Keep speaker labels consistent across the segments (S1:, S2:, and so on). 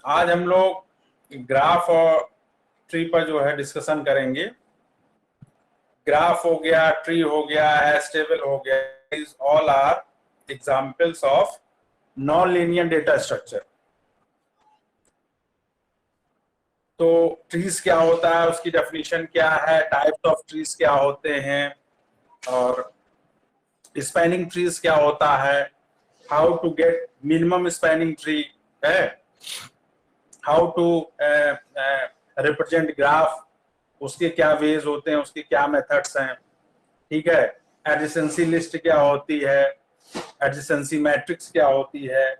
S1: आज हम लोग ग्राफ और ट्री पर जो है डिस्कशन करेंगे। ग्राफ हो गया, ट्री हो गया, हैश टेबल हो गया, these all are examples of non-linear data structure। तो ट्रीज क्या होता है, उसकी डेफिनेशन क्या है, टाइप्स ऑफ ट्रीज क्या होते हैं, और स्पैनिंग ट्रीज क्या होता है, how to get minimum spanning tree है, हाउ टू रिप्रेजेंट ग्राफ, उसके क्या वेज होते हैं, उसके क्या मेथड्स हैं, ठीक है। एडजेसेंसी लिस्ट क्या होती है, एडजेसेंसी मैट्रिक्स क्या होती है।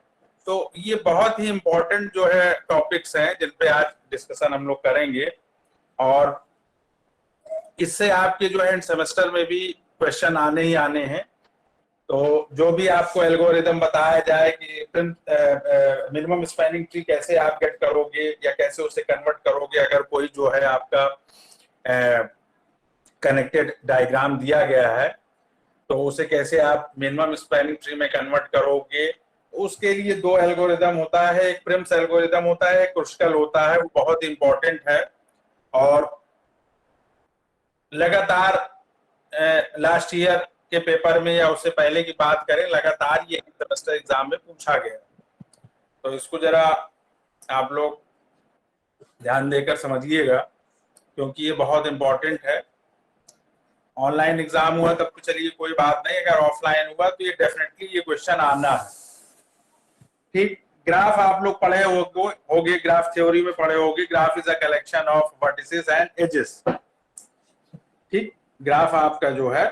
S1: तो ये बहुत ही इंपॉर्टेंट जो है टॉपिक्स हैं जिन पे आज डिस्कशन हम लोग करेंगे, और इससे आपके जो है सेमेस्टर में भी क्वेश्चन आने ही आने हैं। तो जो भी आपको एल्गोरिदम बताया जाए कि मिनिमम स्पैनिंग ट्री कैसे आप गेट करोगे या कैसे उसे कन्वर्ट करोगे, अगर कोई जो है आपका कनेक्टेड डायग्राम दिया गया है तो उसे कैसे आप मिनिमम स्पैनिंग ट्री में कन्वर्ट करोगे, उसके लिए दो एल्गोरिदम होता है, एक प्रिम्स एल्गोरिदम होता है, एक क्रुस्कल होता है, वो बहुत इंपॉर्टेंट है। और लगातार लास्ट ईयर के पेपर में या उससे पहले की बात करें, लगातार ये सेमेस्टर एग्जाम में पूछा गया, तो इसको जरा आप लोग ध्यान देकर समझिएगा क्योंकि ये बहुत इंपॉर्टेंट है। ऑनलाइन एग्जाम हुआ तब तो चलिए कोई बात नहीं, अगर ऑफलाइन हुआ तो ये डेफिनेटली ये क्वेश्चन आना है। ठीक, ग्राफ आप लोग पढ़े होगे, ग्राफ थ्योरी में पढ़े होगे। Graph is a collection of vertices and edges. ठीक, ग्राफ आपका जो है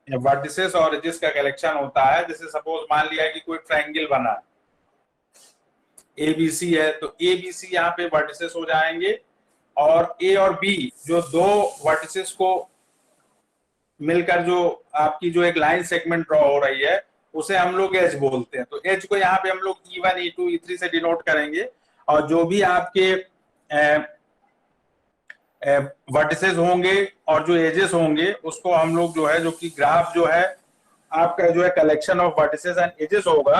S1: वर्टिसेस और एजेस का कलेक्शन होता है। जैसे सपोज मान लिया कि कोई ट्रायंगल बना है, एबीसी है, तो एबीसी यहाँ पे वर्टिसेस हो जाएंगे, और ए और बी जो दो वर्टिसेस को मिलकर जो आपकी जो एक लाइन सेगमेंट ड्रॉ हो रही है उसे हम लोग एज बोलते हैं। तो एज को यहाँ पे हम लोग E1, E2, E3 से डिनोट करेंगे, और जो भी आपके वर्टिसेस होंगे और जो एजेस होंगे उसको हम लोग जो है, जो कि ग्राफ जो है आपका जो है collection of vertices and edges होगा,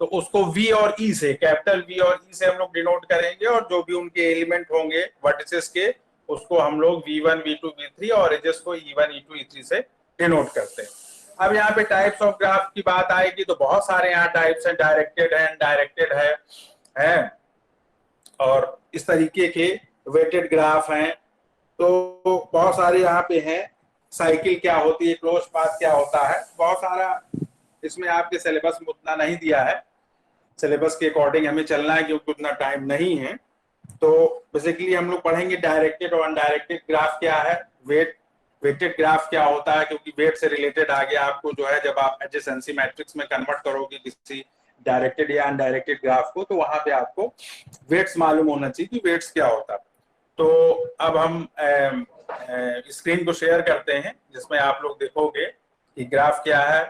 S1: तो उसको V और E से, कैपिटल V और E से हम लोग डिनोट करेंगे, और जो भी उनके एलिमेंट होंगे वर्टिसेस के उसको हम लोग V1, V2, V3 और एजेस को E1, E2, E3 से डिनोट करते हैं। अब यहाँ पे टाइप्स ऑफ ग्राफ की बात आएगी तो बहुत सारे यहाँ टाइप्स हैं, डायरेक्टेड है, इनडायरेक्टेड है, और इस तरीके के वेटेड ग्राफ हैं। तो बहुत सारे यहाँ पे हैं। साइकिल क्या होती है, क्लोज पाथ क्या होता है, बहुत सारा इसमें आपके सिलेबस में उतना नहीं दिया है। सिलेबस के अकॉर्डिंग हमें चलना है क्योंकि उतना टाइम नहीं है। तो बेसिकली हम लोग पढ़ेंगे डायरेक्टेड और अनडायरेक्टेड ग्राफ क्या है, वेटेड ग्राफ क्या होता है, क्योंकि वेट से रिलेटेड आगे आपको जो है जब आप एडजेसेंसी मैट्रिक्स में कन्वर्ट करोगे किसी डायरेक्टेड या अनडायरेक्टेड ग्राफ को, तो वहां पे आपको वेट्स मालूम होना चाहिए कि वेट्स क्या होता है। तो अब हम स्क्रीन को शेयर करते हैं जिसमें आप लोग देखोगे कि ग्राफ क्या है,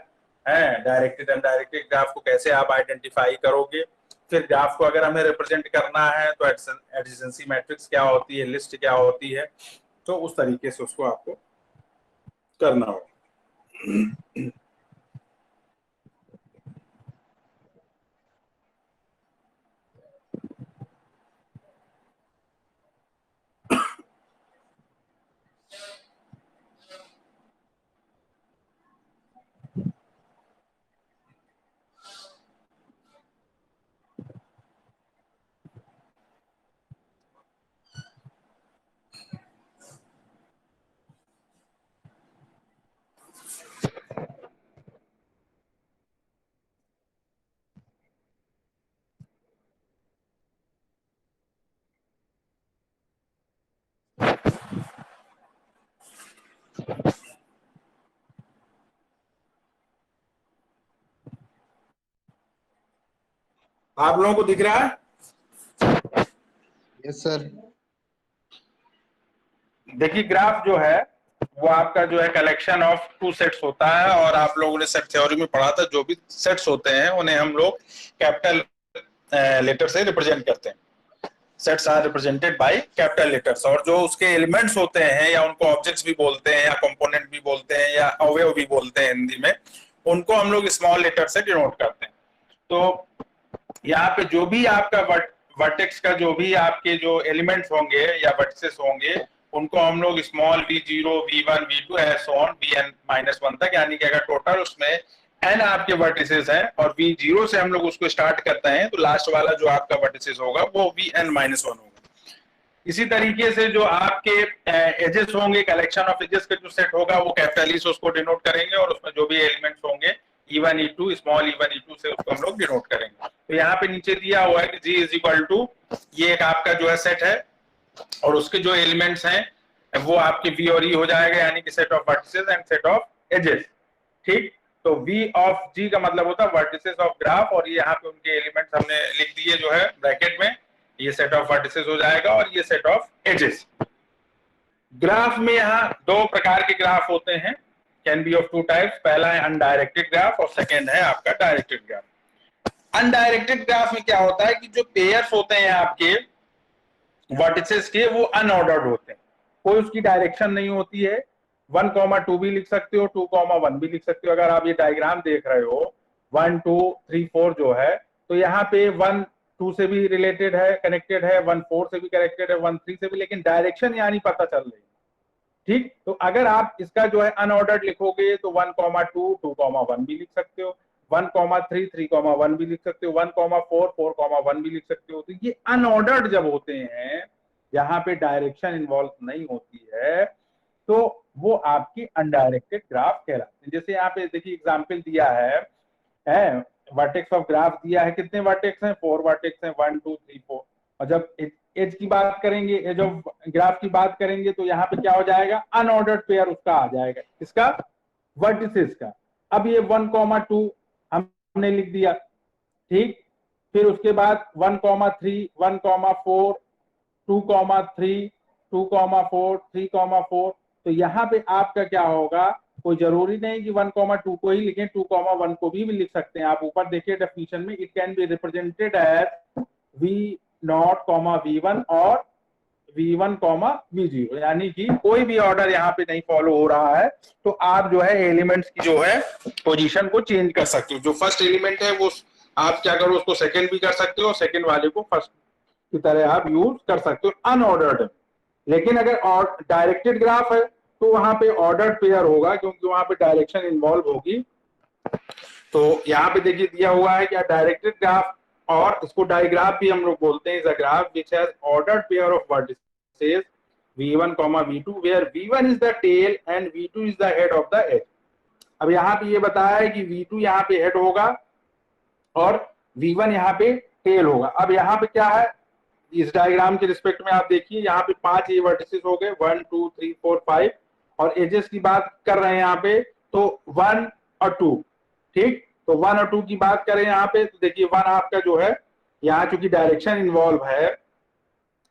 S1: डायरेक्टेड अनडायरेक्टेड ग्राफ को कैसे आप आइडेंटिफाई करोगे। फिर ग्राफ को अगर हमें रिप्रेजेंट करना है तो एडजेसेंसी मैट्रिक्स क्या होती है, लिस्ट क्या होती है, तो उस तरीके से उसको आपको करना होगा। आप लोगों को दिख रहा है?
S2: Yes sir.
S1: देखिए ग्राफ जो है वो आपका जो है कलेक्शन ऑफ टू सेट्स होता है, और आप लोगों ने सेट थ्योरी में पढ़ा था, जो भी सेट्स होते हैं उन्हें हम लोग कैपिटल लेटर से रिप्रेजेंट करते हैं। Sets are represented by capital letters, और जो उसके एलिमेंट्स होते हैं या उनको ऑब्जेक्ट्स भी बोलते हैं या कंपोनेंट भी बोलते हैं या अवयव भी बोलते हैं हिंदी में, उनको हम लोग स्मॉल लेटर से डिनोट करते हैं। तो यहाँ पे जो भी आपका वर्टेक्स का जो भी आपके जो एलिमेंट्स होंगे या वर्टिसेस होंगे उनको हम लोग स्मॉल v0, v1, v2 ऐसे ऑन vn-1 तक, यानी कि अगर टोटल उसमें n आपके वर्टिसेस हैं और v0 से हम लोग उसको स्टार्ट करते हैं तो लास्ट वाला जो आपका वर्टिसेस होगा वो vn-1 होगा। इसी तरीके से जो आपके एजेस होंगे, कलेक्शन ऑफ एजेस का जो सेट होगा वो कैपिटल ई से उसको डिनोट करेंगे और उसमें जो भी एलिमेंट्स होंगे e1, e2, small e1, e2 से उसको हम लोग डिनोट करेंगे। तो यहाँ पे नीचे दिया हुआ है कि g इज इक्वल टू, ये एक आपका जो है सेट है और उसके जो एलिमेंट्स हैं वो आपके v और e हो जाएगा, यानी कि set of vertices and set of edges. ठीक, तो v ऑफ g का मतलब होता है वर्टिसेस ऑफ ग्राफ, और ये यहाँ पे उनके एलिमेंट्स हमने लिख दिए जो है ब्रैकेट में, ये सेट ऑफ वर्टिसेस हो जाएगा और ये सेट ऑफ एजेस। ग्राफ में यहाँ दो प्रकार के ग्राफ होते हैं, can be of two types. पहला है अनडायरेक्टेड ग्राफ और सेकेंड है आपका डायरेक्टेड ग्राफ। अनडायरेक्टेड ग्राफ में क्या होता है कि जो पेयर्स होते हैं आपके वर्टिसेस के वो अनऑर्डर्ड होते हैं, कोई उसकी डायरेक्शन नहीं होती है। 1,2 भी लिख सकते हो, 2,1 भी लिख सकते हो। अगर आप ये डायग्राम देख रहे हो 1 2 3 4 जो है, तो यहाँ पे 1 2 से भी रिलेटेड है, कनेक्टेड है, 1 4 से भी कनेक्टेड है, 1 3 से भी, लेकिन डायरेक्शन यहाँ नहीं पता चल रही। ठीक, तो अगर आप इसका जो है अनऑर्डर्ड लिखोगे तो 1,2 2,1 भी लिख सकते हो, 1,3 3,1 भी लिख सकते हो, 1,4 4,1 भी लिख सकते हो। तो ये अनऑर्डर्ड जब होते हैं, यहाँ पे डायरेक्शन इन्वॉल्व नहीं होती है, तो वो आपकी अनडायरेक्टेड ग्राफ कहलाते हैं। जैसे यहाँ पे देखिए एग्जाम्पल दिया है वर्टेक्स ऑफ ग्राफ दिया है, कितने वर्टेक्स हैं? 4 वर्टेक्स हैं, 1 2 3 4। और जब एज की बात करेंगे, एज ऑफ ग्राफ की बात करेंगे, तो यहाँ पे क्या हो जाएगा? अनऑर्डर्ड पेयर उसका आ जाएगा, इसका वर्टिसेस का। अब ये 1,2 हमने लिख दिया, ठीक, फिर उसके बाद 1,3 1,4 2,3 2,4 3,4। तो यहाँ पे आपका क्या होगा? कोई जरूरी नहीं कि 1,2 को ही लिखें, 2,1 को भी लिख सकते हैं आप। ऊपर देखिए डेफिनेशन में, it can be represented as v0, v1 और v1, v0, यानी कि कोई भी ऑर्डर यहाँ पे नहीं फॉलो हो रहा है, तो आप जो है एलिमेंट्स की जो है पोजीशन को चेंज कर सकते हो। जो फर्स्ट एलिमेंट है वो आप क्या करो, उसको सेकंड भी कर सकते हो, सेकंड वाले को फर्स्ट की तरह आप यूज कर सकते हो, अनऑर्डर्ड। लेकिन अगर डायरेक्टेड ग्राफ है तो वहां पे ऑर्डर्ड पेयर होगा, क्योंकि वहां पे डायरेक्शन इन्वॉल्व होगी। तो यहाँ पे देखिए दिया हुआ है क्या, डायरेक्टेड ग्राफ, और इसको डायग्राफ भी हम लोग बोलते हैं, is a graph which has ordered pair of vertices v1, v2 where v1 is the tail and v2 is the head of the edge। अब यहाँ पे ये बताया है कि v2 यहाँ पे हेड होगा और v1 यहाँ पे टेल होगा। अब यहाँ पे क्या है, इस डायग्राम के रिस्पेक्ट में आप देखिए, यहाँ पे 5 ये वर्टिसेस हो गए, 1 2 3 4 5, और एजेस की बात कर रहे हैं यहाँ पे तो 1 और 2। ठीक, तो 1 और 2 की बात करें यहाँ पे, तो देखिए 1 आपका जो है यहाँ चूंकि डायरेक्शन इन्वॉल्व है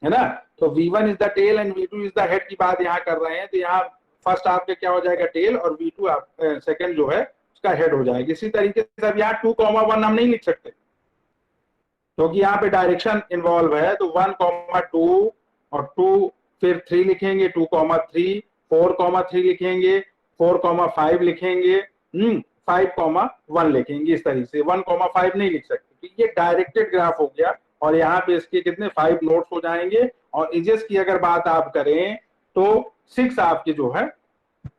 S1: ना, तो v1 is the tail and v2 is the head की बात यहाँ कर रहे हैं। तो यहाँ फर्स्ट आपका क्या हो जाएगा, टेल, और v2 आप सेकंड जो है उसका हेड हो जाएगा। इसी तरीके से अब यहाँ 2,1 हम नहीं लिख सकते क्योंकि यहाँ पे डायरेक्शन इन्वॉल्व है। तो 1,2 और 2 फिर 3 लिखेंगे, 2,3 4,3 लिखेंगे, 4,5 लिखेंगे, 5,1 लिखेंगे। इस तरीके से 1,5 नहीं लिख सकते। तो ये डायरेक्टेड ग्राफ हो गया, और यहाँ पे इसके कितने 5 नोट्स हो जाएंगे। और एजेस की अगर बात आप करें तो 6 आपके जो है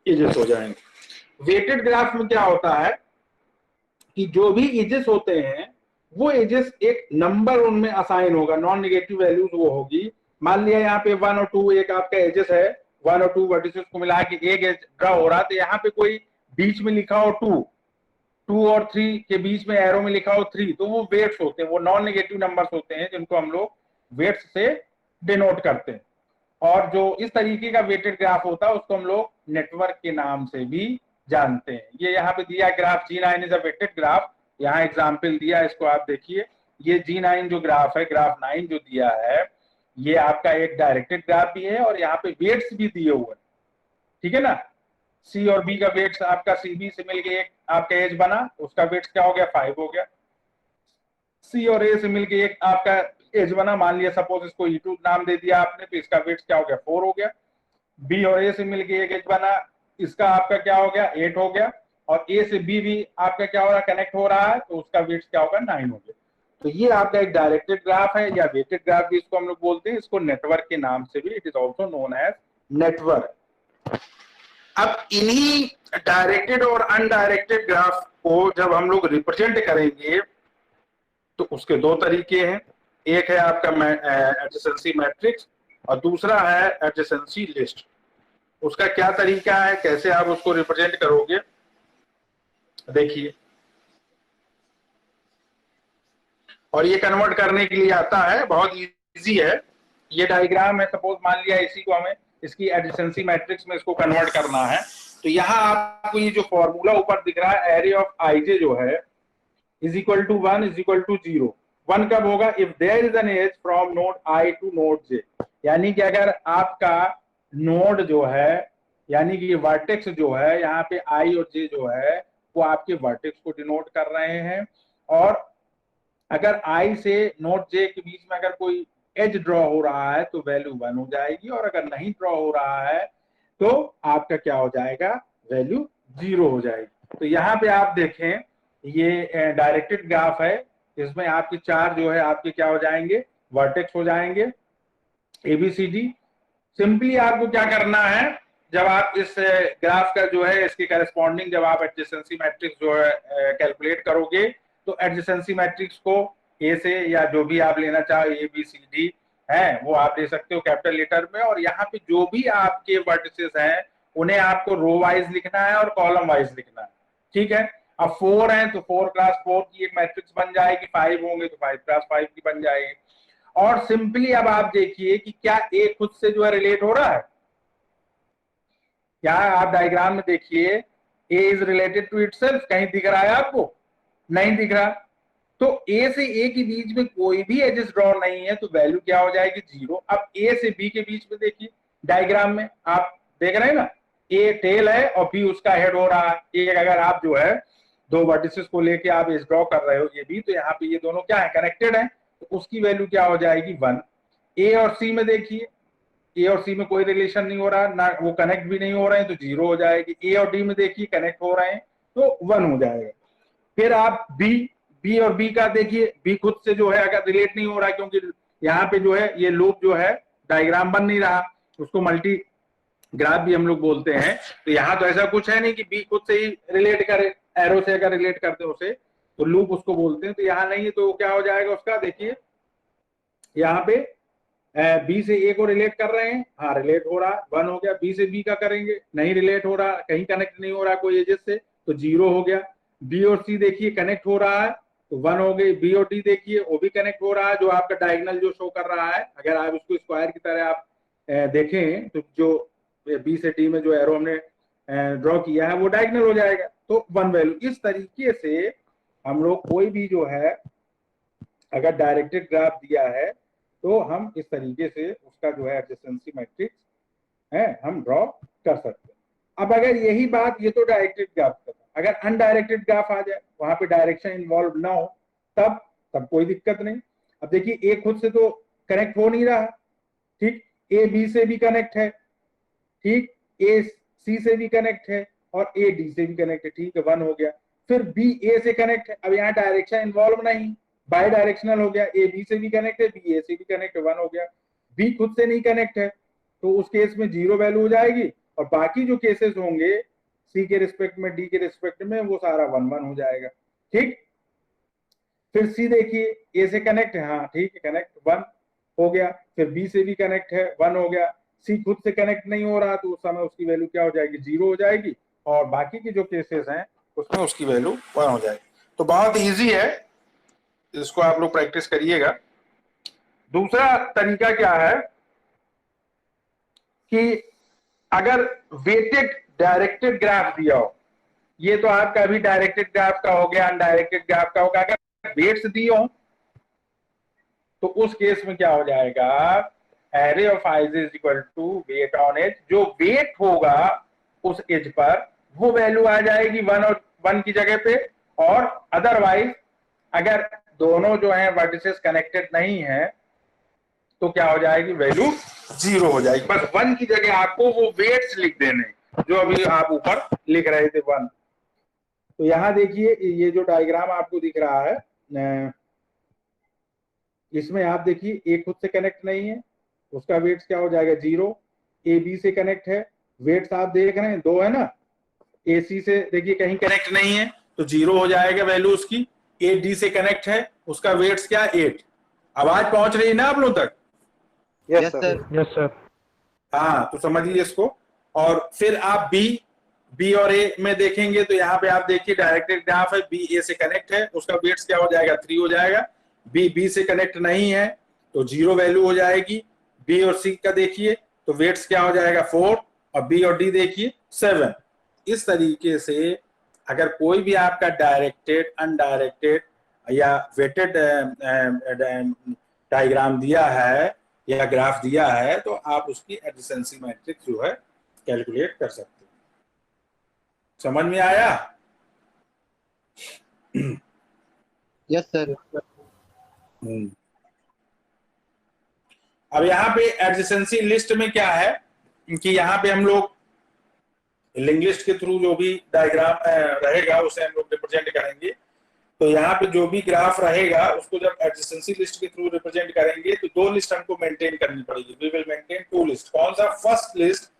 S1: एजेस हो जाएंगे। वेटेड ग्राफ में क्या होता है कि जो भी एजेस होते हैं वो एजेस एक नंबर उनमें असाइन होगा, नॉन नेगेटिव वैल्यूज वो होगी। मान लिया यहाँ पे 1 और 2 एक आपका एजेस है, 1 और 2 वर्टिसेस को मिला के एक एज ड्रा हो रहा, तो यहाँ पे कोई बीच में लिखा हो 2, 2 और 3 के बीच में एरो में लिखा हो 3, तो वो वेट्स होते हैं, वो नॉन नेगेटिव नंबर्स होते हैं जिनको हम लोग वेट्स से डिनोट करते हैं। और जो इस तरीके का वेटेड ग्राफ होता है उसको हम लोग नेटवर्क के नाम से भी जानते हैं। ये यहाँ पे दिया graph G9 is a weighted graph, यहाँ एग्जाम्पल दिया, इसको आप देखिए। ये G9 जो ग्राफ है, ग्राफ 9 जो दिया है, ये आपका एक डायरेक्टेड ग्राफ भी है और यहाँ पे वेट्स भी दिए हुए हैं, ठीक है ना। सी और बी का वेट्स आपका CB से मिलके एक आपका एज बना, उसका वेट्स क्या हो गया, 5 हो गया। सी और ए से मिलके एक आपका एज बना, मान लिया सपोज इसको E2 नाम दे दिया आपने, तो इसका वेट्स क्या हो गया, 4 हो गया। बी और ए से मिलके एक एज बना, इसका आपका क्या हो गया, 8 हो गया। और ए से बी भी आपका क्या हो रहा है, कनेक्ट हो रहा है, तो उसका वेट्स क्या होगा, 9 हो गया। तो ये आपका एक डायरेक्टेड ग्राफ है या वेटेड ग्राफ भी इसको हम लोग बोलते हैं, इसको नेटवर्क के नाम से भी it is also known as network. अब इन्हीं डायरेक्टेड और अनडायरेक्टेड ग्राफ को जब हम लोग रिप्रेजेंट करेंगे तो उसके दो तरीके हैं, एक है आपका एडजेसेंसी मैट्रिक्स और दूसरा है एडजेसेंसी लिस्ट। उसका क्या तरीका है, कैसे आप उसको रिप्रेजेंट करोगे, देखिए। और ये कन्वर्ट करने के लिए आता है, बहुत इजी है। ये डायग्राम है, सपोज मान लिया इसी को हमें इसकी एडजेसेंसी मैट्रिक्स में इसको कन्वर्ट करना है, तो यहाँ आपको ये जो फॉर्मूला ऊपर दिख रहा है, एरे ऑफ आईजे जो है is equal to 1 is equal to 0। 1 कब होगा, if there is an edge from node I to node J, यानी कि अगर आपका नोड जो है, यानी कि वर्टेक्स जो है यहाँ पे आई और जे जो है वो आपके वर्टेक्स को डिनोट कर रहे हैं, और अगर आई से नोड जे के बीच में अगर कोई एज ड्रॉ हो रहा है तो वैल्यू 1 हो जाएगी, और अगर नहीं ड्रॉ हो रहा है तो आपका क्या हो जाएगा, वैल्यू 0 हो जाएगी। तो यहाँ पे आप देखें ये डायरेक्टेड ग्राफ है, इसमें आपके चार जो है आपके क्या हो जाएंगे, वर्टेक्स हो जाएंगे एबीसीडी। सिंपली आपको क्या करना है, जब आप इस ग्राफ का जो है इसके करस्पॉन्डिंग जब आप एडजेसेंसी मैट्रिक्स जो है कैलकुलेट करोगे, तो एडजेसेंसी मैट्रिक्स को ए से या जो भी आप लेना चाहो ए बी सी डी है वो आप ले सकते हो कैपिटल लेटर में, और यहाँ पे जो भी आपके वर्टिसेस हैं उन्हें आपको रो वाइज लिखना है और कॉलम वाइज लिखना है, ठीक है। अब 4 है तो 4 क्रॉस 4 की एक मैट्रिक्स बन जाएगी, 5 होंगे तो 5 क्रॉस 5 की बन जाएगी। और सिंपली अब आप देखिए कि क्या ए खुद से जो है रिलेट हो रहा है, क्या आप डायग्राम में देखिए ए इज रिलेटेड टू इटसेल्फ, कहीं दिख रहा है आपको, नहीं दिख रहा। तो ए से ए के बीच में कोई भी एजेस ड्रॉ नहीं है तो वैल्यू क्या हो जाएगी, 0। अब ए से बी के बीच में देखिए डायग्राम में आप देख रहे हैं ना, ए टेल है और बी उसका हेड हो रहा है। एक अगर आप जो है दो वर्टिसेस को लेके आप एज ड्रॉ कर रहे हो ये बी, तो यहाँ पे ये दोनों क्या है, कनेक्टेड है, तो उसकी वैल्यू क्या हो जाएगी, 1। ए और सी में देखिए, ए और सी में कोई रिलेशन नहीं हो रहा, ना वो कनेक्ट भी नहीं हो रहे हैं तो 0 हो जाएगी। ए और डी में देखिए कनेक्ट हो रहे हैं तो 1 हो जाएगा। फिर आप बी और बी का देखिए, बी खुद से जो है अगर रिलेट नहीं हो रहा, क्योंकि यहाँ पे जो है ये लूप जो है डायग्राम बन नहीं रहा, उसको मल्टी ग्राफ भी हम लोग बोलते हैं। तो यहाँ तो ऐसा कुछ है नहीं कि बी खुद से ही रिलेट करे, एरो से अगर रिलेट करते हैं उसे तो लूप उसको बोलते हैं, तो यहाँ नहीं है तो क्या हो जाएगा उसका, देखिए यहाँ पे बी से ए को रिलेट कर रहे हैं, हाँ रिलेट हो रहा, 1 हो गया। बी से बी का करेंगे, नहीं रिलेट हो रहा, कहीं कनेक्ट नहीं हो रहा कोई एजेस से, तो 0 हो गया। बी और सी देखिए कनेक्ट हो रहा है तो 1 हो गई। बी और डी देखिए वो भी कनेक्ट हो रहा है, जो आपका डायगोनल जो शो कर रहा है, अगर आप इसको स्क्वायर की तरह आप देखें तो जो बी से डी में जो एरो हमने ड्रॉ किया है वो डायगोनल हो जाएगा, तो 1 वैल्यू। इस तरीके से हम लोग कोई भी जो है अगर डायरेक्टेड ग्राफ दिया है तो हम इस तरीके से उसका जो है एडजेसेंसी मैट्रिक्स है हम ड्रॉ कर सकते हैं। अब अगर यही बात, ये तो डायरेक्टेड ग्राफ का था, अगर अनडायरेक्टेड ग्राफ आ जाए, वहां पे डायरेक्शन इन्वॉल्व ना हो, तब कोई दिक्कत नहीं। अब देखिए ए खुद से तो कनेक्ट हो नहीं रहा, ठीक, ए बी से भी कनेक्ट है, ठीक, ए सी से भी कनेक्ट है और ए डी से भी कनेक्ट है, ठीक है, 1 हो गया। फिर बी ए से कनेक्ट है, अब यहाँ डायरेक्शन इन्वॉल्व नहीं, बाय डायरेक्शनल हो गया, ए बी से भी कनेक्ट है, बी ए से भी कनेक्ट है, 1 हो गया। बी खुद से नहीं कनेक्ट है तो उस केस में 0 वैल्यू हो जाएगी, और बाकी जो केसेस होंगे सी के रिस्पेक्ट में, डी के रिस्पेक्ट में, वो सारा 1-1 हो जाएगा, ठीक। फिर सी देखिए ए से कनेक्ट है, हाँ ठीक है, कनेक्ट 1 हो गया। फिर बी से भी कनेक्ट है, 1 हो गया। सी खुद से कनेक्ट नहीं हो रहा तो उस समय उसकी वैल्यू क्या हो जाएगी, 0 हो जाएगी, और बाकी के जो केसेस हैं उसमें उसकी वैल्यू 1 हो जाएगी। तो बहुत ईजी है, इसको आप लोग प्रैक्टिस करिएगा। दूसरा तरीका क्या है कि अगर वेटेड डायरेक्टेड ग्राफ दिया हो, ये तो आपका अभी डायरेक्टेड ग्राफ का हो गया, अनडायरेक्टेड ग्राफ का होगा, अगर वेट्स दिए हो तो उस केस में क्या हो जाएगा, array of I J is equal to weight on edge, जो वेट होगा उस एज पर वो वैल्यू आ जाएगी 1 और 1 की जगह पे, और अदरवाइज अगर दोनों जो है वर्टिसेस कनेक्टेड नहीं है तो क्या हो जाएगी, वैल्यू 0 हो जाएगी। बस 1 की जगह आपको वो वेट्स लिख देने जो अभी आप ऊपर लिख रहे थे 1। तो यहां देखिए ये जो डायग्राम आपको दिख रहा है, इसमें आप देखिए ए खुद से कनेक्ट नहीं है, उसका वेट्स क्या हो जाएगा 0। ए बी से कनेक्ट है, वेट्स आप देख रहे हैं 2 है ना। ए सी से देखिए कहीं कनेक्ट नहीं है तो 0 हो जाएगा वैल्यू उसकी। ए डी से कनेक्ट है, उसका वेट्स क्या 8। आवाज पहुंच रही है ना आप लोग तक?
S2: Yes sir.
S3: Yes sir.
S1: हाँ तो समझ लीजिए इसको। और फिर आप बी और ए में देखेंगे तो यहाँ पे आप देखिए डायरेक्टेड ग्राफ है, बी ए से कनेक्ट है, उसका वेट्स क्या हो जाएगा 3 हो जाएगा। बी से कनेक्ट नहीं है तो 0 वैल्यू हो जाएगी। बी और सी का देखिए तो वेट्स क्या हो जाएगा 4, और बी और डी देखिए 7। इस तरीके से अगर कोई भी आपका डायरेक्टेड, अनडायरेक्टेड या वेटेड डायग्राम दिया है या ग्राफ दिया है तो आप उसकी एडजेसेंसी मैट्रिक्स जो है कैलकुलेट कर सकते हैं। समझ में आया?
S2: Yes sir.
S1: अब यहाँ पे एडजेसेंसी लिस्ट में क्या है कि यहाँ पे हम लोग लिंक लिस्ट के थ्रू जो भी डायग्राम रहेगा उसे हम लोग रिप्रेजेंट करेंगे। तो यहाँ पे जो भी ग्राफ रहेगा उसको जब एडजेसेंसी लिस्ट के थ्रू रिप्रेजेंट करेंगे तो 2 लिस्ट हमको मेंटेन करनी पड़ेगी। We will maintain 2 list. कौन सा? First list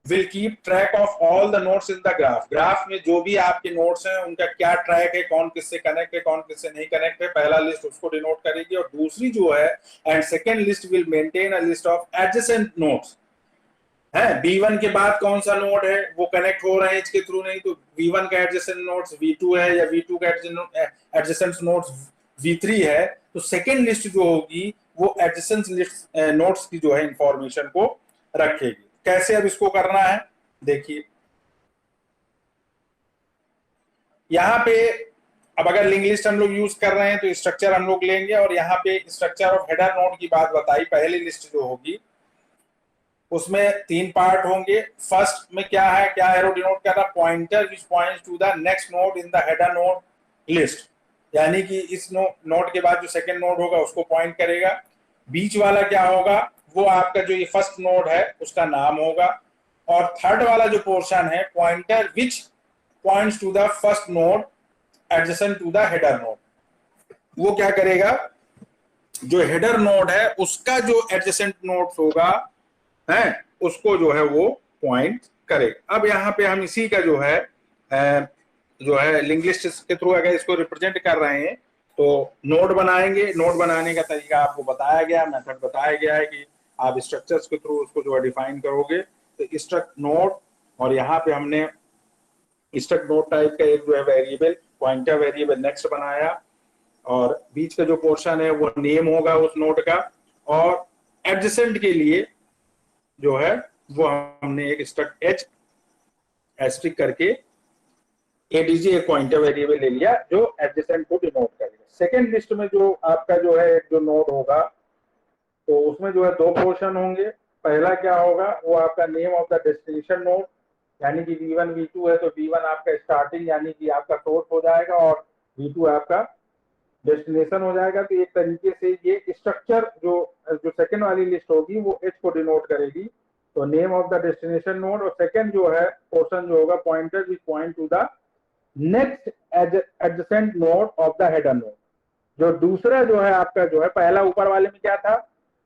S1: will keep track of all the nodes in the graph। Graph में जो भी आपके नोड्स हैं उनका क्या ट्रैक है, कौन किससे कनेक्ट है, कौन किससे नहीं कनेक्ट है, पहला लिस्ट उसको डिनोट करेगी। और दूसरी जो है and second list will maintain a list of adjacent nodes है। B1 के बाद कौन सा नोड है वो कनेक्ट हो रहे हैं इसके थ्रू नहीं, तो V1 का एडजेसेंट नोड्स V2 है या V2 का एडजेसेंट नोड्स V3 है। तो सेकेंड लिस्ट जो होगी वो एडजेसेंट लिस्ट नोड्स की जो है इंफॉर्मेशन को रखेगी। कैसे अब इसको करना है देखिए। यहाँ पे अब अगर लिंक लिस्ट हम लोग यूज कर रहे हैं तो स्ट्रक्चर हम लोग लेंगे और यहाँ पे स्ट्रक्चर ऑफ हेडर नोड की बात बताई। पहली लिस्ट जो होगी उसमें 3 पार्ट होंगे। फर्स्ट में क्या है, क्या एरो डिनोट कर रहा, pointer which points to the next node in the header node list, यानी कि इस नोड के बाद जो सेकंड नोड होगा उसको पॉइंट करेगा। बीच वाला क्या होगा, वो आपका जो ये फर्स्ट नोड है उसका नाम होगा। और थर्ड वाला जो पोर्शन है, pointer which points to the first node adjacent to the header node, वो क्या करेगा, जो हेडर नोड है उसका जो एडजेसेंट नोड होगा है उसको जो है वो पॉइंट करेगा। अब यहाँ पे हम इसी का जो है लिंक लिस्ट के थ्रू अगर इसको रिप्रेजेंट कर रहे हैं तो नोड बनाएंगे। नोड बनाने का तरीका आपको बताया गया, मेथड बताया गया है कि आप स्ट्रक्चर्स के थ्रू उसको जो है डिफाइन करोगे। तो स्ट्रक्ट नोड, और यहाँ पे हमने स्ट्रक्ट नोड टाइप का एक जो है वेरिएबल, पॉइंटर वेरिएबल नेक्स्ट बनाया, और बीच का जो पोर्शन है वो नेम होगा उस नोड का। और एडजेसेंट के लिए जो है वो हमने एक स्ट्रक्ट एच एस्ट्रिक करके एडीजी एक पॉइंटर वेरिएबल ले लिया जो एडजेसेंट को डिनोट करेगा। सेकेंड लिस्ट में जो आपका जो है एक जो नोड होगा तो उसमें जो है 2 पोर्शन होंगे। पहला क्या होगा, वो आपका name of the destination node, यानी कि V1 V2 है तो V1 आपका स्टार्टिंग यानी कि आपका सोर्स हो जाएगा और V2 आपका डेस्टिनेशन हो जाएगा। तो एक तरीके से ये स्ट्रक्चर जो सेकंड वाली लिस्ट होगी वो H को डिनोट करेगी। तो name of the destination node, और सेकंड जो है पोर्शन जो होगा pointer which point two the next adjacent node of the header node. जो दूसरा जो है आपका जो है, पहला ऊपर वाले में क्या था,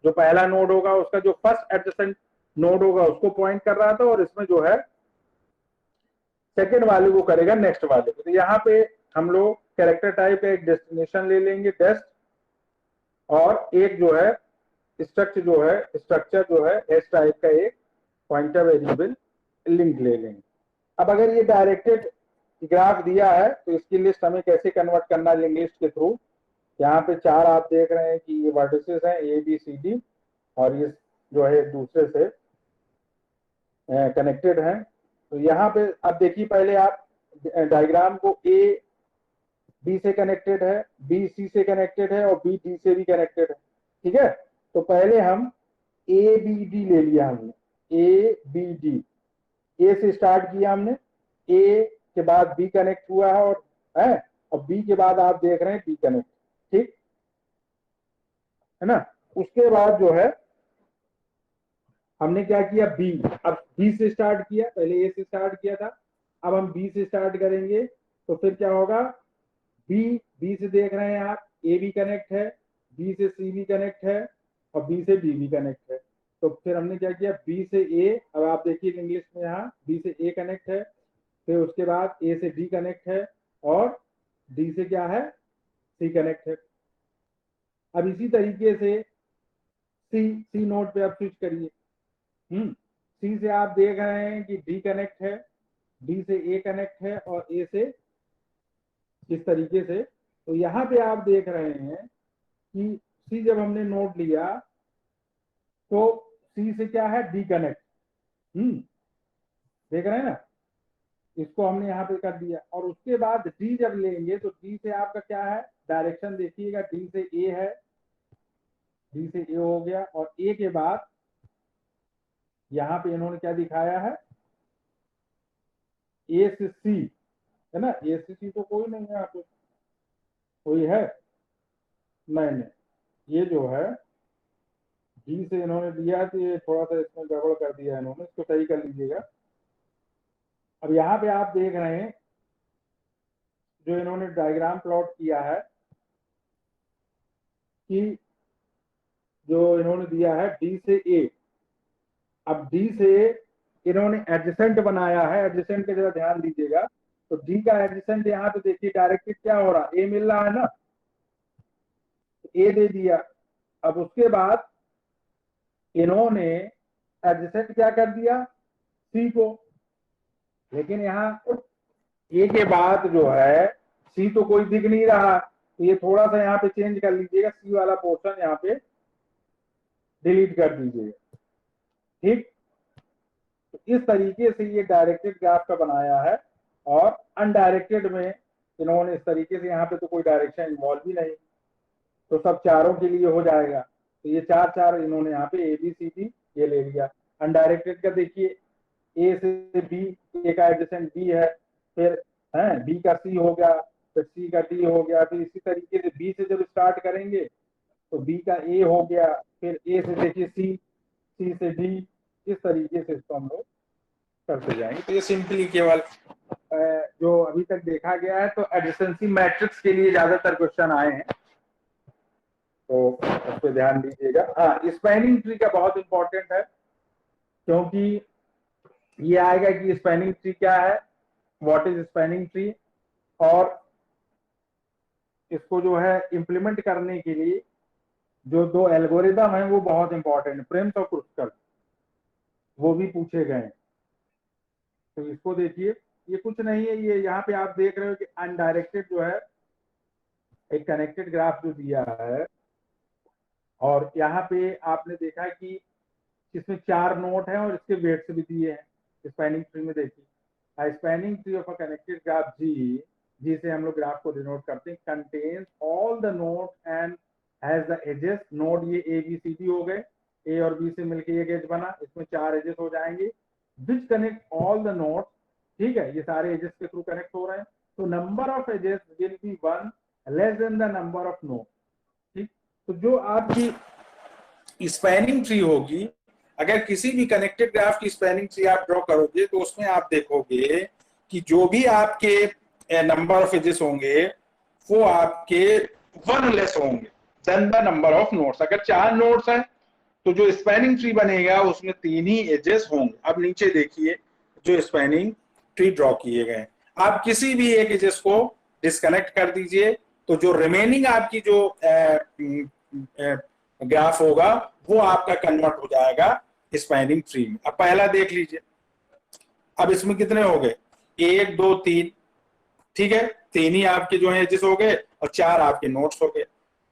S1: जो पहला नोड होगा उसका जो फर्स्ट एडजेसेंट नोड होगा उसको पॉइंट कर रहा था, और इसमें जो है सेकेंड वाले को करेगा नेक्स्ट वाले को। तो यहाँ पे हम लोग कैरेक्टर टाइप का एक डेस्टिनेशन ले लेंगे डेस्ट, और एक जो है स्ट्रक्चर जो है एस टाइप का एक पॉइंटर वेरिएबल लिंक ले लेंगे। अब अगर ये डायरेक्टेड ग्राफ दिया है तो इसकी लिस्ट हमें कैसे कन्वर्ट करना है लिंक लिस्ट के थ्रू। यहाँ पे 4 आप देख रहे हैं कि ये वर्टिसेस हैं ए बी सी डी, और ये जो है एक दूसरे से कनेक्टेड हैं। तो यहाँ पे अब देखिए, पहले आप डायग्राम को ए बी से कनेक्टेड है, बी सी से कनेक्टेड है, और बी डी से भी कनेक्टेड है, ठीक है। तो पहले हम ए बी डी ले लिया हमने, ए बी डी, ए से स्टार्ट किया हमने, ए के बाद बी कनेक्ट हुआ है और बी के बाद आप देख रहे हैं बी कनेक्ट, ठीक है ना। उसके बाद जो है हमने क्या किया, बी, अब बी से स्टार्ट किया, पहले ए से स्टार्ट किया था, अब हम बी से स्टार्ट करेंगे। तो फिर क्या होगा, बी से देख रहे हैं आप, ए बी कनेक्ट है, बी से सी भी कनेक्ट है और बी से डी भी कनेक्ट है। तो फिर हमने क्या किया, बी से ए, अब आप देखिए इंग्लिश में यहाँ बी से ए कनेक्ट है, फिर उसके बाद ए से डी कनेक्ट है और डी से क्या है, सी कनेक्ट है। अब इसी तरीके से सी नोड पे आप स्विच करिए। सी से आप देख रहे हैं कि डी कनेक्ट है, डी से ए कनेक्ट है और ए से इस तरीके से। तो यहाँ पे आप देख रहे हैं कि सी जब हमने नोड लिया तो सी से क्या है, डी कनेक्ट। देख रहे हैं ना, इसको हमने यहाँ पे कर दिया। और उसके बाद डी जब लेंगे तो डी से आपका क्या है, डायरेक्शन देखिएगा, डी से ए है, डी से ए हो गया और ए के बाद यहाँ पे इन्होंने क्या दिखाया है, ए से सी है ना। ए से सी तो कोई नहीं है यहाँ पे, कोई है नहीं, ये जो है डी से इन्होंने दिया तो ये थोड़ा सा इसमें गड़बड़ कर दिया इन्होंने, इसको सही कर लीजिएगा। अब यहाँ पे आप देख रहे हैं जो इन्होंने डायग्राम प्लॉट किया है कि जो इन्होंने दिया है डी से ए, अब डी से इन्होंने एडजेसेंट बनाया है। एडजेसेंट पे जरा ध्यान दीजिएगा, तो डी का एडजेसेंट यहाँ पे देखिए डायरेक्टेड क्या हो रहा है, ए मिल रहा है ना, ए दे दिया। अब उसके बाद इन्होंने एडजेसेंट क्या कर दिया, सी को, लेकिन यहाँ ए के बाद जो है सी तो कोई दिख नहीं रहा, तो ये थोड़ा सा यहाँ पे चेंज कर लीजिएगा, सी वाला पोर्शन यहाँ पे डिलीट कर दीजिएगा। ठीक, तो इस तरीके से ये डायरेक्टेड ग्राफ का बनाया है। और अनडायरेक्टेड में इन्होंने इस तरीके से, यहाँ पे तो कोई डायरेक्शन इन्वॉल्व भी नहीं, तो सब चारों के लिए हो जाएगा। तो ये चार चार इन्होंने यहाँ पे ए बी सी डी ये ले लिया। अनडायरेक्टेड का देखिए, ए से बी, ए का एडजेसेंट बी है, फिर है बी का सी हो गया, फिर सी का डी हो गया, फिर इसी तरीके से बी से जब स्टार्ट करेंगे तो बी का ए हो गया, फिर ए से देखिए सी, सी से डी, इस तरीके से इसको हम लोग करते जाएंगे। तो ये सिंपली केवल जो अभी तक देखा गया है, तो एडिशनसी मैट्रिक्स के लिए ज्यादातर क्वेश्चन आए हैं, तो उस पर ध्यान दीजिएगा। हाँ, स्पैनिंग ट्री का बहुत इंपॉर्टेंट है, क्योंकि ये आएगा कि स्पैनिंग ट्री क्या है, व्हाट इज स्पैनिंग ट्री, और इसको जो है इम्प्लीमेंट करने के लिए जो दो एल्गोरिदम है वो बहुत इंपॉर्टेंट है, प्रेम्स और क्रुस्कल, वो भी पूछे गए। तो इसको देखिए, ये कुछ नहीं है, ये यहाँ पे आप देख रहे हो कि अनडायरेक्टेड जो है एक कनेक्टेड ग्राफ जो दिया है, और यहाँ पे आपने देखा कि इसमें 4 नोट हैं और इसके वेट्स भी दिए हैं स्पैनिंग ट्री में। देखिए, spanning tree of a connected graph G, G से हम लोग ग्राफ को डिनोट करते हैं, contains all the node and has the edges. Node ये ए बी सी डी हो गए, ए और बी से मिलकर एक एज बना, इसमें 4 एजेस हो जाएंगे, which connect all the note. ठीक है, ये सारे एजेस के थ्रू कनेक्ट हो रहे हैं, तो number of edges will be 1 less than the number of node. ठीक, तो जो आपकी स्पैनिंग ट्री होगी, अगर किसी भी कनेक्टेड ग्राफ की स्पैनिंग ट्री आप ड्रॉ करोगे तो उसमें आप देखोगे कि जो भी आपके नंबर ऑफ एजेस होंगे वो आपके 1 लेस होंगे than the number of nodes. अगर 4 नोड्स हैं तो जो स्पैनिंग ट्री बनेगा उसमें 3 ही एजेस होंगे। अब नीचे देखिए जो स्पैनिंग ट्री ड्रॉ किए गए, आप किसी भी एक एजेस को डिस्कनेक्ट कर दीजिए तो जो रिमेनिंग आपकी जो ग्राफ होगा वो आपका कन्वर्ट हो जाएगा स्पैनिंग ट्री में। अब पहला देख लीजिए, अब इसमें कितने हो गए, 1 2 3, ठीक है, 3 ही आपके जो है एजेस हो गए और 4 आपके नोट्स हो गए।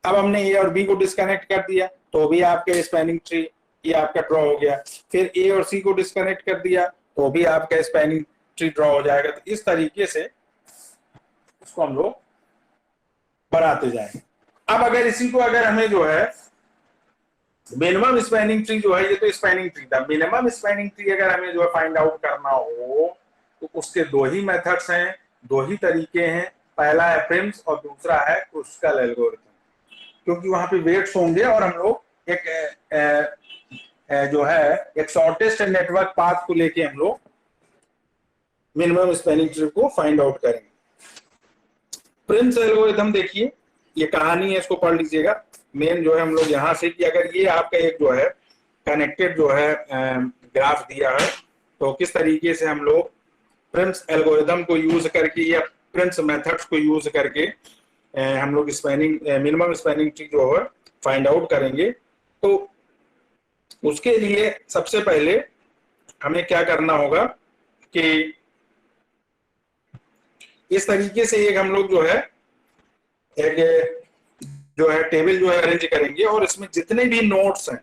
S1: अब हमने ए और बी को डिस्कनेक्ट कर दिया तो भी आपके स्पैनिंग ट्री ये आपका ड्रॉ हो गया, फिर ए और सी को डिस्कनेक्ट कर दिया तो भी आपका स्पैनिंग ट्री ड्रॉ हो जाएगा। तो इस तरीके से इसको हम लोग बनाते जाएंगे। अब अगर इसी को अगर हमें जो है मिनिमम स्पैनिंग ट्री जो है, ये तो स्पैनिंग ट्री था, मिनिमम स्पैनिंग ट्री अगर हमें जो है फाइंड आउट करना हो तो उसके 2 ही मेथड्स हैं, 2 ही तरीके हैं, पहला है प्रिम्स और दूसरा है क्रुस्कल एल्गोरिथम, क्योंकि वहां पे वेट्स होंगे और हम लोग एक जो है एक शॉर्टेस्ट नेटवर्क पाथ को लेके हम लोग मिनिमम स्पैनिंग ट्री को फाइंड आउट करेंगे। प्रिम्स एल्गोरिथम देखिए, ये कहानी है, इसको पढ़ लीजिएगा। मेन जो है हम लोग यहाँ से कि अगर ये आपका एक जो है कनेक्टेड जो है ग्राफ दिया है, तो किस तरीके से हम लोग प्रिम्स एल्गोरिदम को यूज करके या प्रिम्स मेथड्स को यूज करके हम लोग स्पैनिंग मिनिमम स्पैनिंग ट्री जो है फाइंड आउट करेंगे। तो उसके लिए सबसे पहले हमें क्या करना होगा कि इस तरीके से एक हम लोग जो है एक जो है टेबल जो है अरेंज करेंगे, और इसमें जितने भी नोट्स हैं,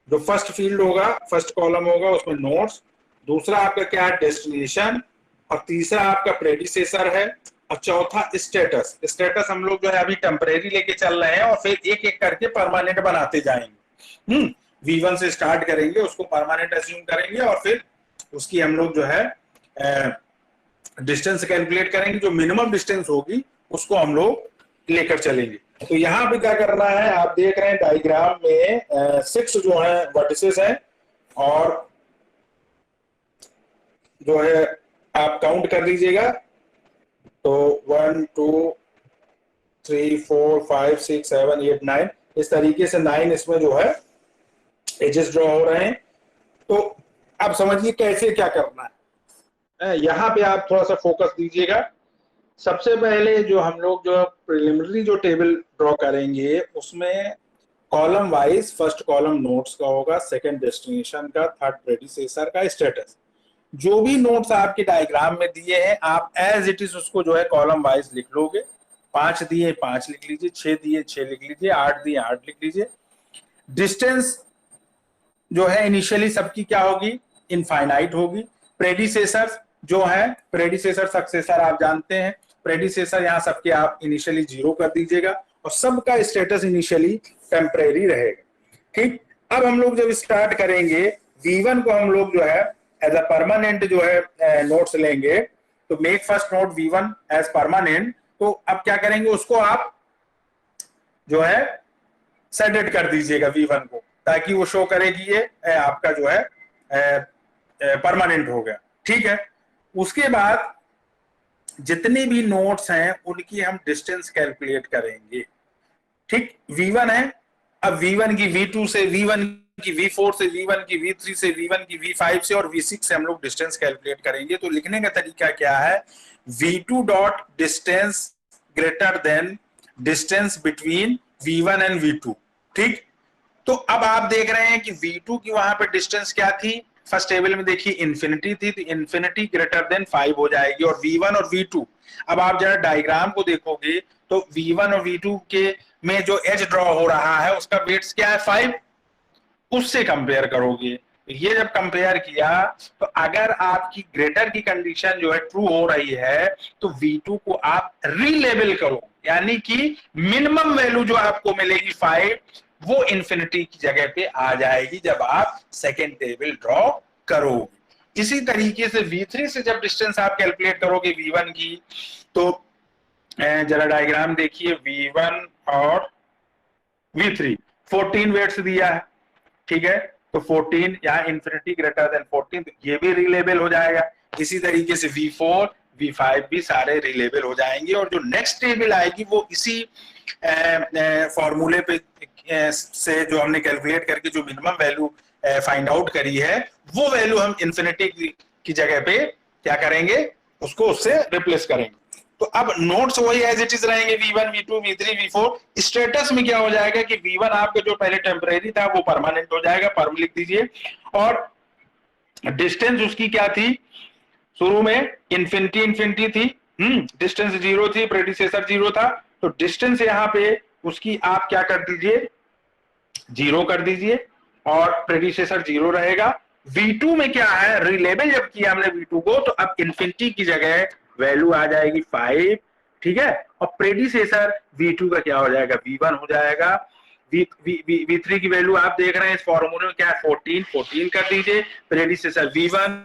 S1: जो फर्स्ट फील्ड होगा, फर्स्ट कॉलम होगा उसमें नोट्स, दूसरा आपका क्या है डेस्टिनेशन, और तीसरा आपका प्रेडिसेसर है, और चौथा स्टेटस। स्टेटस हम लोग जो है अभी टेम्परेरी लेके चल रहे हैं और फिर एक एक करके परमानेंट बनाते जाएंगे। V1 से स्टार्ट करेंगे, उसको परमानेंट अज्यूम करेंगे और फिर उसकी हम लोग जो है डिस्टेंस कैलकुलेट करेंगे, जो मिनिमम डिस्टेंस होगी उसको हम लोग लेकर चलेंगे। तो यहाँ पे क्या करना है, आप देख रहे हैं डायग्राम में 6 जो है वर्टिसेस हैं, और जो है आप काउंट कर लीजिएगा। तो 1 2 3 4 5 6 7 8 9 इस तरीके से 9 इसमें जो है एजेस ड्रॉ हो रहे हैं। तो अब समझिए कैसे क्या करना है। यहाँ पे आप थोड़ा सा फोकस दीजिएगा। सबसे पहले जो हम लोग जो प्रिलिमिनरी जो टेबल ड्रॉ करेंगे उसमें column wise first column notes का होगा, सेकंड डेस्टिनेशन का, थर्ड प्रेडिसेसर का, स्टेटस। जो भी नोट्स आपके डायग्राम में दिए हैं आप एज इट इज उसको जो है कॉलम वाइज लिख लोगे। 5 दिए 5 लिख लीजिए, 6 दिए 6 लिख लीजिए, 8 दिए 8 लिख लीजिए। डिस्टेंस जो है इनिशियली सबकी क्या होगी, इनफाइनाइट होगी। प्रेडिसेसर जो है, प्रेडिसेसर सक्सेसर आप जानते हैं, प्रेडिसेसर यहाँ सबके आप इनिशियली 0 कर दीजिएगा, और सबका स्टेटस इनिशियली टेम्परेरी रहेगा। ठीक, अब हम लोग जब स्टार्ट करेंगे V1 को हम लोग जो है एज अ परमानेंट जो है नोट्स लेंगे। तो make first note V1 as permanent. तो अब क्या करेंगे, उसको आप जो है सेट कर दीजिएगा V1 को, ताकि वो शो करेगी ये आपका जो है परमानेंट हो गया। ठीक है, उसके बाद जितने भी नोट्स हैं उनकी हम डिस्टेंस कैलकुलेट करेंगे। ठीक, V1 है, अब V1 की V2 से, V1 की V4 से, V1 की V3 से, V1 की V5 से और V6 से हम लोग डिस्टेंस कैलकुलेट करेंगे। तो लिखने का तरीका क्या है, V2 dot distance greater than distance between V1 and V2। ठीक, तो अब आप देख रहे हैं कि V2 की वहां पे डिस्टेंस क्या थी, फर्स्ट टेबल में देखिए इन्फिनिटी थी, तो इन्फिनिटी ग्रेटर देन 5 हो जाएगी। और V1 और V2, अब आप जरा डायग्राम को देखोगे तो V1 और V2 के में जो एज ड्रॉ हो रहा है उसका वेट्स क्या है 5, उससे कंपेयर करोगे। ये जब कंपेयर किया तो अगर आपकी ग्रेटर की कंडीशन जो है ट्रू हो रही है तो V2 को आप रीलेबल करो, यानी कि मिनिमम वैल्यू जो आपको मिलेगी 5 वो इन्फिनिटी की जगह पे आ जाएगी जब आप सेकेंड टेबल ड्रॉ करोगे। इसी तरीके से V3 से जब डिस्टेंस आप कैलकुलेट करोगे V1 की, तो जरा डायग्राम देखिए, V1 और V3 14 वेट्स दिया है। ठीक है, तो 14 यहाँ इन्फिनिटी ग्रेटर देन 14, तो ये भी रिलेबल हो जाएगा। इसी तरीके से V4 V5 भी सारे रिलेबल हो जाएंगे, और जो नेक्स्ट टेबल आएगी वो इसी फॉर्मूले पे से जो हमने कैलकुलेट करके जो मिनिमम वैल्यू फाइंड आउट करी है वो वैल्यू हम इन्फिनिटी की जगह पे क्या करेंगे, उसको उससे रिप्लेस करेंगे। तो अब नोट्स वही एज इट इज रहेंगे, V1 V2 V3 V4। Status में क्या हो जाएगा कि V1 आपके जो पहले टेम्परेरी था वो परमानेंट हो जाएगा, परम लिख दीजिए। और डिस्टेंस उसकी क्या थी, शुरू में इन्फिनिटी थी, डिस्टेंस 0 थी, प्रेडिसेसर 0 था, तो डिस्टेंस यहाँ पे उसकी आप क्या कर दीजिए 0 कर दीजिए, और प्रेडिसेसर 0 रहेगा। V2 में क्या है, रिलेबल जब किया हमने V2 को तो अब इन्फिनिटी की जगह वैल्यू आ जाएगी 5। ठीक है, और प्रेडिसेसर V2 का क्या हो जाएगा, V1 हो जाएगा। V3 की वैल्यू आप देख रहे हैं इस फॉर्मूले में क्या है, 14 कर दीजिए, प्रेडिसेसर V1,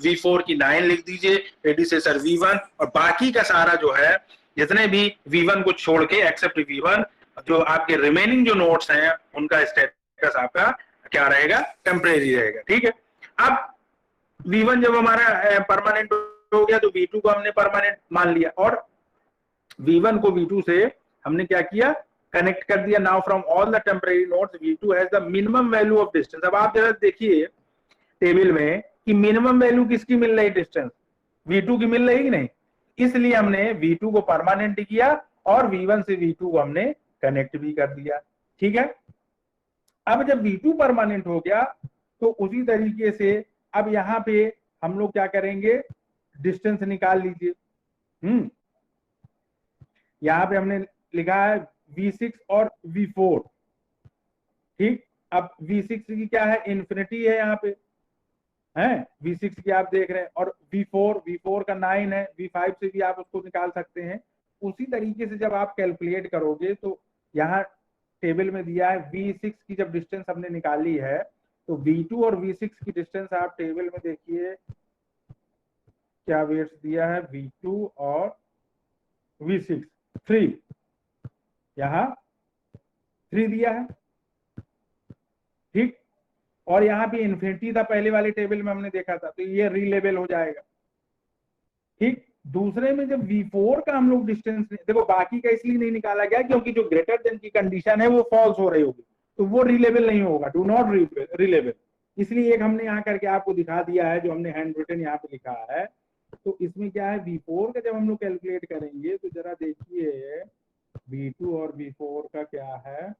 S1: V4 की 9 लिख दीजिए, प्रेडिसेसर V1, और बाकी का सारा जो है जितने भी V1 को छोड़ के एक्सेप्ट V1 जो आपके रिमेनिंग जो नोट्स हैं उनका स्टेटस आपका क्या रहेगा, टेम्परेरी रहेगा। ठीक है, अब V1 जब हमारा परमानेंट हो गया तो V2 को हमने परमानेंट मान लिया, और V1 को V2 से हमने क्या किया, कनेक्ट कर दिया। Now from all the temporary nodes V2 has the minimum value of distance. अब आप जरा देखिए टेबल में कि मिनिमम वैल्यू किसकी मिल रही, डिस्टेंस V2 की मिल रही कि नहीं, इसलिए हमने V2 को परमानेंट किया और V1 से V2 को हमने कनेक्ट भी कर दिया। ठीक है, अब जब V2 परमानेंट हो गया तो उसी तरीके से अब यहां पे हम लोग क्या करेंगे, डिस्टेंस निकाल लीजिए। यहां पे हमने लिखा है V6 और V4। ठीक, अब V6 की क्या है, इन्फिनिटी है यहाँ पे, है V6 की आप देख रहे हैं, और V4 का 9 है, V5 से भी आप उसको निकाल सकते हैं। उसी तरीके से जब आप कैलकुलेट करोगे तो यहाँ टेबल में दिया है V6 की जब डिस्टेंस हमने निकाली है तो V2 और V6 की डिस्टेंस आप टेबल में देखिए क्या वेट्स दिया है, V2 और V6 3, यहाँ 3 दिया है। ठीक, और यहाँ पे इन्फिनिटी था पहले वाले टेबल में हमने देखा था, तो ये रीलेबल हो जाएगा। ठीक, दूसरे में जब V4 का हम लोग डिस्टेंस देखो, बाकी का इसलिए नहीं निकाला गया क्योंकि जो ग्रेटर देन की कंडीशन है वो फॉल्स हो रही होगी, तो वो रीलेबल नहीं होगा, डू नॉट रीलेबल। इसलिए एक हमने यहाँ करके आपको दिखा दिया है, जो हमने हैंड रिटन यहाँ पे लिखा है। तो इसमें क्या है, V4 का जब हम लोग कैलकुलेट करेंगे तो जरा देखिए V2 और V4 का क्या है,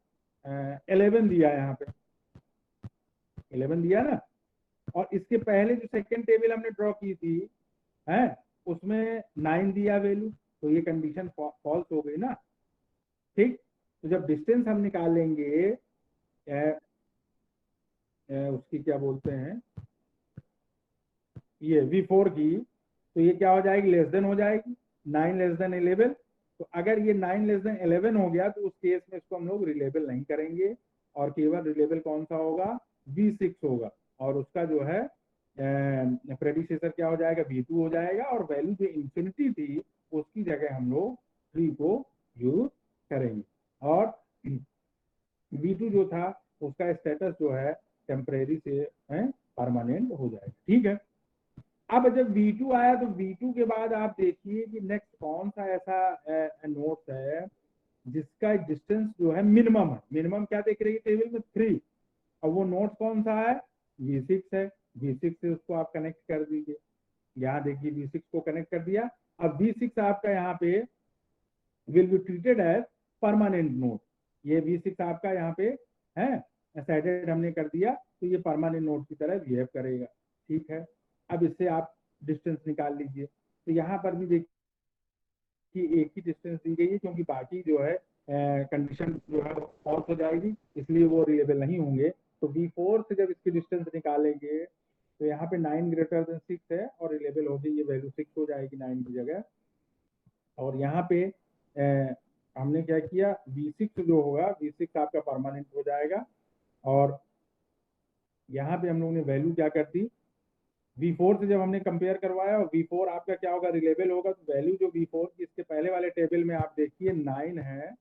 S1: 11 दिया है यहाँ पे, 11 दिया ना। और इसके पहले जो सेकंड टेबल हमने ड्रॉ की थी है उसमें 9 दिया वैल्यू, तो ये कंडीशन फॉल्स हो गई ना। ठीक, तो जब डिस्टेंस हम निकालेंगे उसकी क्या बोलते हैं, ये V4 की, तो ये क्या हो जाएगी, लेस देन हो जाएगी, 9 लेस देन 11। तो अगर ये 9 लेस देन 11 हो गया तो उस केस में इसको हम लोग रिलेबल नहीं करेंगे, और केवल रिलेबल कौन सा होगा, V6 होगा, और उसका जो है प्रेडिसेसर क्या हो जाएगा, V2 हो जाएगा, और वैल्यू जो इन्फिनिटी थी उसकी जगह हम लोग 3 को यूज करेंगे, और V2 जो था उसका स्टेटस जो है टेम्परेरी से परमानेंट हो जाएगा। ठीक है, अब जब V2 आया तो V2 के बाद आप देखिए कि नेक्स्ट कौन सा ऐसा नोट है जिसका डिस्टेंस जो है मिनिमम है। मिनिमम क्या देख रही है टेबल में, 3, और वो नोट कौन सा है, V6 है। V6 से उसको आप कनेक्ट कर दीजिए, यहाँ देखिए V6 को कनेक्ट कर दिया। अब V6 आपका यहाँ पे will be treated as permanent note, ये V6 आपका यहाँ पे है सेटेड हमने कर दिया, तो ये परमानेंट नोट की तरह बिहेव करेगा। ठीक है, अब इससे आप डिस्टेंस निकाल लीजिए। तो यहाँ पर भी देखिए कि एक ही डिस्टेंस दी गई है, क्योंकि बाकी जो है कंडीशन जो है फॉल्स हो जाएगी, इसलिए वो रिलेबल नहीं होंगे। तो V4 से जब इसकी डिस्टेंस निकालेंगे तो यहाँ पे 9 ग्रेटर देन 6 है और रिलेबल होगी, ये वैल्यू 6 हो जाएगी 9 की जगह। और यहाँ पे हमने क्या किया, V6 जो होगा, V6 आपका परमानेंट हो जाएगा, और यहाँ पे हम लोगों ने वैल्यू क्या कर दी, V4 से जब हमने कंपेयर करवाया और V4 आपका क्या होगा, रिलेबल होगा, तो वैल्यू जो V4 की इसके पहले वाले टेबल में आप देखिए 9 है,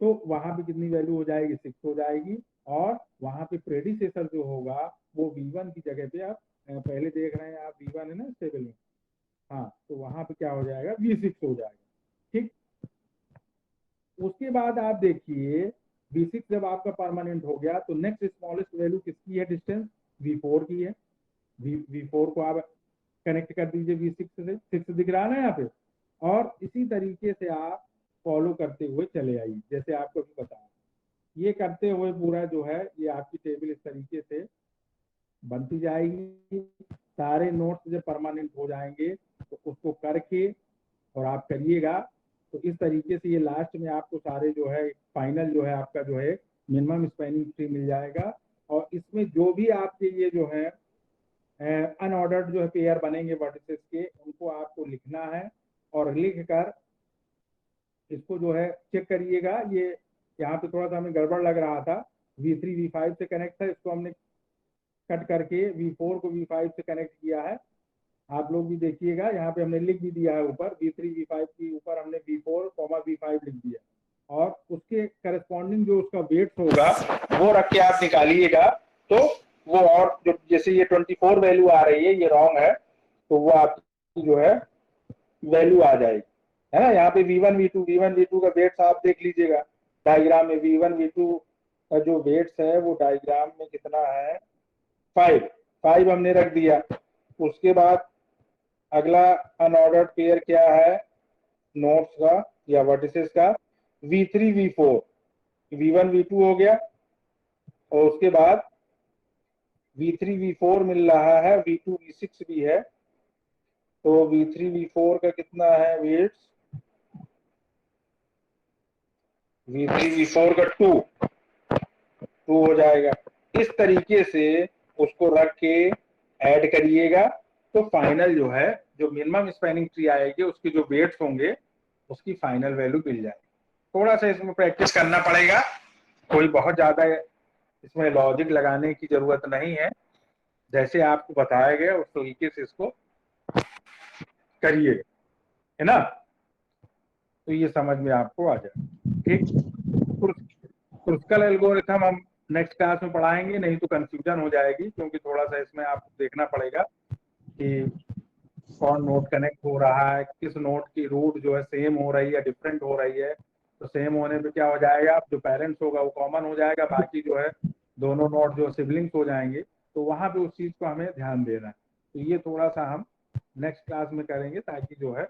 S1: तो वहां पे कितनी वैल्यू हो जाएगी, 6 हो जाएगी, और वहां पे प्रेडिसेसर जो होगा वो V1 की जगह पे आप पहले देख रहे हैं आप V1 है ना इस टेबल में, हाँ, तो वहां पे क्या हो जाएगा, V6 हो जाएगा। ठीक, उसके बाद आप देखिए V6 जब आपका परमानेंट हो गया तो नेक्स्ट स्मॉलेस्ट वैल्यू किसकी है, डिस्टेंस V4 की है। V4 को आप कनेक्ट कर दीजिए V6 से, 6 दिख रहा है ना यहाँ पे, और इसी तरीके से आप फॉलो करते हुए चले आइए, जैसे आपको भी बताया। ये करते हुए पूरा जो है ये आपकी टेबल इस तरीके से बनती जाएगी। सारे नोट्स जब परमानेंट हो जाएंगे तो उसको करके और आप करिएगा, तो इस तरीके से ये लास्ट में आपको सारे जो है फाइनल जो है आपका जो है मिनिमम स्पैनिंग ट्री मिल जाएगा। और इसमें जो भी आपके ये जो है अनऑर्डर्ड जो है पेयर बनेंगे वर्टिसेस के, उनको आपको लिखना है, और लिख कर इसको जो है चेक करिएगा। ये यहाँ पे थोड़ा सा हमें गड़बड़ लग रहा था, V3 V5 से कनेक्ट था, इसको हमने कट करके V4 को V5 से कनेक्ट किया है। आप लोग भी देखिएगा, यहाँ पे हमने लिख भी दिया है ऊपर, V3 V5 के ऊपर हमने V4, V5 लिख दिया, और उसके करस्पॉन्डिंग जो उसका वेट होगा वो रख के आप निकालिएगा। तो वो, और जो जैसे ये 24 वैल्यू आ रही है ये रॉन्ग है, तो वो आपकी जो है वैल्यू आ जाएगी, है ना। यहाँ पे V1 V2 का वेट आप देख लीजिएगा, डायग्राम में V1 V2 का जो वेट्स है वो डायग्राम में कितना है, 5 हमने रख दिया। उसके बाद अगला अनऑर्डर्ड पेयर क्या है नोड्स का या वर्टिसेस का, V3 V4, V1 V2 हो गया, और उसके बाद V3 V4 मिल रहा है, V2 V6 भी है, तो V3 V4 का कितना है वेट्स, V3 V4 का 2 हो जाएगा। इस तरीके से उसको रख के ऐड करिएगा, तो फाइनल जो है जो मिनिमम स्पैनिंग ट्री आएगी उसके जो वेट्स होंगे उसकी फाइनल वैल्यू मिल जाएगी। थोड़ा सा इसमें प्रैक्टिस करना पड़ेगा, कोई बहुत ज्यादा इसमें लॉजिक लगाने की जरूरत नहीं है, जैसे आपको बताया गया उस तरीके से इसको करिए, है ना, तो ये समझ में आपको आ जाए। ठीक, क्रुस्कल एल्गोरिथम हम नेक्स्ट क्लास में पढ़ाएंगे, नहीं तो कंफ्यूजन हो जाएगी, क्योंकि थोड़ा सा इसमें आपको देखना पड़ेगा कि कौन नोड कनेक्ट हो रहा है, किस नोड की रूट जो है सेम हो रही है डिफरेंट हो रही है। तो सेम होने पे क्या हो जाएगा, जो पेरेंट्स होगा वो कॉमन हो जाएगा, बाकी जो है दोनों नोड जो सिबलिंग्स हो जाएंगे, तो वहां पे उस चीज को हमें ध्यान देना है। तो ये थोड़ा सा हम नेक्स्ट क्लास में करेंगे ताकि जो है